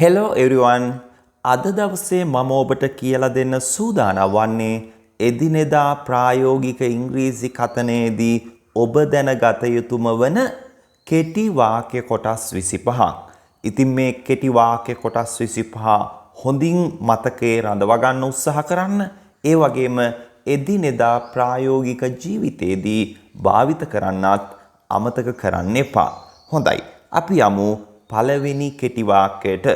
Hello everyone. අද දවසේ මම ඔබට කියලා දෙන්න සූදානම් වන්නේ එදිනෙදා ප්‍රායෝගික ඉංග්‍රීසි කතනයේදී ඔබ දැනගත යුතුම වන කෙටි වාක්‍ය කොටස් 25ක්. ඉතින් මේ කෙටි වාක්‍ය කොටස් 25 හොඳින් මතකයේ රඳවා ගන්න උත්සාහ කරන්න. ඒ වගේම එදිනෙදා ප්‍රායෝගික ජීවිතයේදී භාවිත කරන්නත් අමතක කරන්න එපා. හොඳයි. අපි යමු පළවෙනි කෙටි වාක්‍යයට.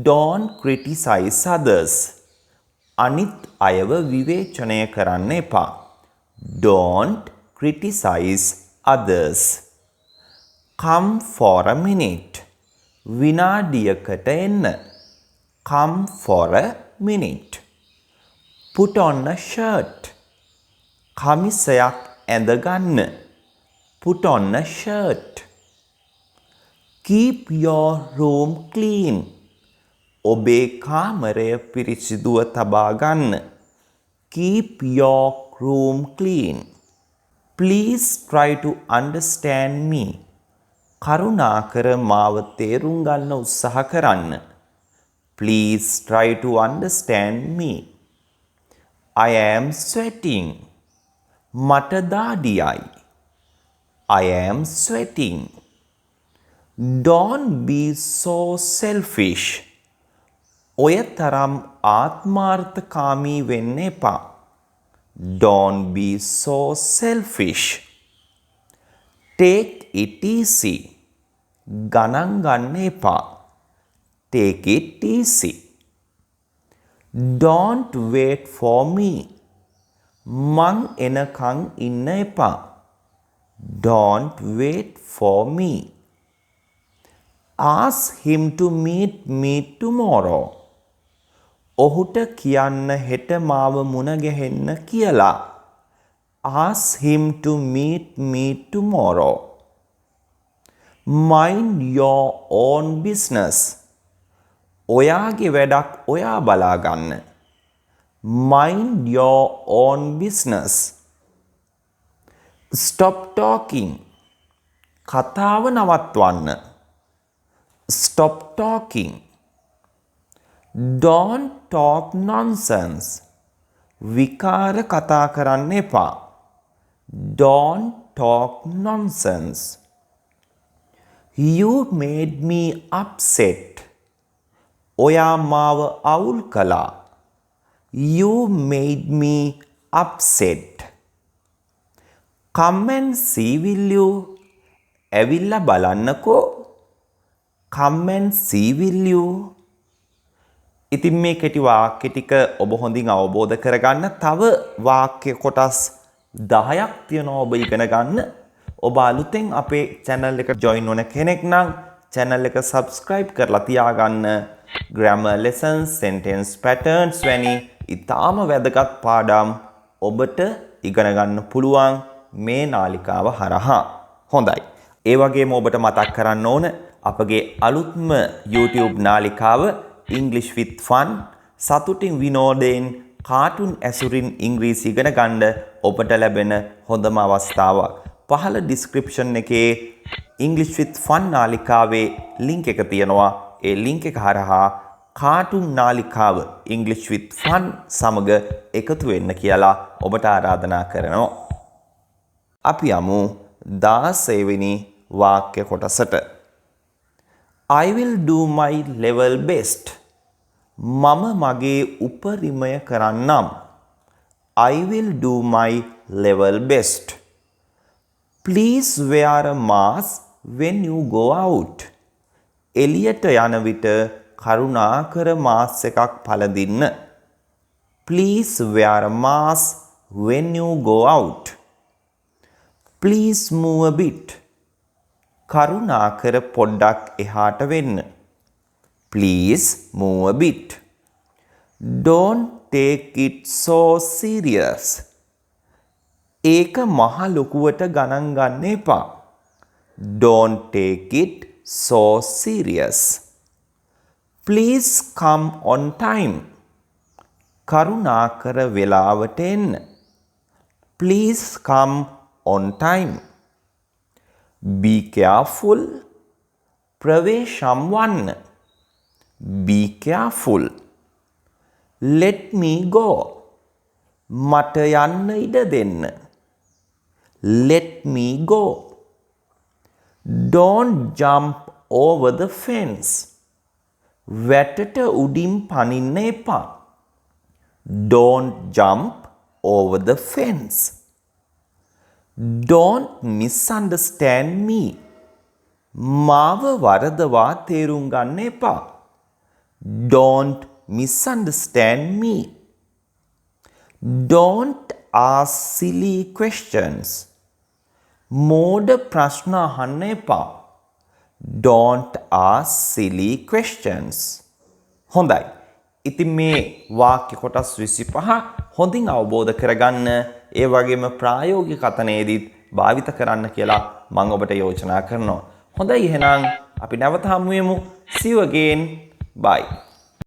Don't criticize others. අනිත් අයව විවේචනය කරන්න එපා. Don't criticize others. Come for a minute. විනාඩියකට එන්න. Come for a minute. Put on a shirt. කමිසයක් ඇඳගන්න. Put on a shirt. Keep your room clean. ඔබේ කාමරය පිරිසිදුව තබා ගන්න. Keep your room clean. Please try to understand me. කරුණාකර මාව තේරුම් ගන්න උත්සාහ කරන්න. Please try to understand me. I am sweating. මට දාඩියයි. I am sweating. Don't be so selfish. ඔය තරම් ආත්මාර්ථකාමී වෙන්න එපා. Don't be so selfish. Take it easy. ගණන් ගන්න එපා. Take it easy. Don't wait for me. මං එනකන් ඉන්න එපා. Don't wait for me. Ask him to meet me tomorrow. ඔහුට කියන්න හෙට මාව මුණ ගැහෙන්න කියලා. Ask him to meet me tomorrow. Mind your own business. ඔයාගේ වැඩක් ඔයා බලා ගන්න. Mind your own business. Stop talking. කතාව නවත්වන්න. Stop talking. Don't talk nonsense. විකාර කතා කරන්න එපා. Don't talk nonsense. You made me upset. ඔයා මාව අවුල් කළා. You made me upset. Come and see, will you? ඇවිල්ලා බලන්නකෝ. Come and see, will you? ඉතින් මේ කෙටි වාක්‍ය ටික ඔබ හොඳින් අවබෝධ කරගන්න තව වාක්‍ය කොටස් 10ක් තියෙනවා ඔබ ඉගෙන ගන්න. ඔබ අලුතෙන් අපේ channel එක join වුණ කෙනෙක් නම් channel එක subscribe කරලා තියාගන්න. grammar lessons, sentence patterns වැනි ඊටාම වැදගත් පාඩම් ඔබට ඉගෙන ගන්න පුළුවන් මේ නාලිකාව හරහා. හොඳයි. ඒ වගේම ඔබට මතක් කරන්න ඕන අපගේ අලුත්ම YouTube නාලිකාව English with Fun සතුටින් විනෝදයෙන් කාටුන් ඇසුරින් ඉංග්‍රීසි ඉගෙන ගන්න ඔබට ලැබෙන හොඳම අවස්ථාවක්. පහළ description එකේ English with Fun නාලිකාවේ link එක තියෙනවා. ඒ link එක හරහා කාටුන් නාලිකාව English with Fun සමග එකතු වෙන්න කියලා ඔබට ආරාධනා කරනවා. අපි යමු 16 වෙනි වාක්‍ය කොටසට. I will do my level best. මම මගේ උපරිමය කරන්නම්. I will do my level best. Please wear a mask when you go out. එළියට යන විට කරුණාකර මාස් එකක් පළඳින්න. Please wear a mask when you go out. Please move a bit. කරුණාකර පොඩ්ඩක් එහාට වෙන්න. Please move a bit. Don't take it so serious. ඒක මහ ලොකුවට ගණන් ගන්න එපා. Don't take it so serious. Please come on time. කරුණාකර වෙලාවට එන්න. Please come on time. Be careful. ප්‍රවේශම් වන්න. Be careful. Let me go. මට යන්න ඉඩ දෙන්න. Let me go. Don't jump over the fence. වැටට උඩින් පනින්න එපා. Don't jump over the fence. Don't misunderstand me. මාව වරදවා තේරුම් ගන්න එපා. Don't misunderstand me. Don't ask silly questions. මෝඩ ප්‍රශ්න අහන්න එපා. Don't ask silly questions. හොඳයි. ඉතින් මේ වාක්‍ය කොටස් 25 හොඳින් අවබෝධ කරගන්න ඒ වගේම ප්‍රායෝගික කතනයේදීත් භාවිත කරන්න කියලා මම ඔබට යෝජනා කරනවා. හොඳයි එහෙනම් අපි නැවත හමු වෙමු. See you again. Bye.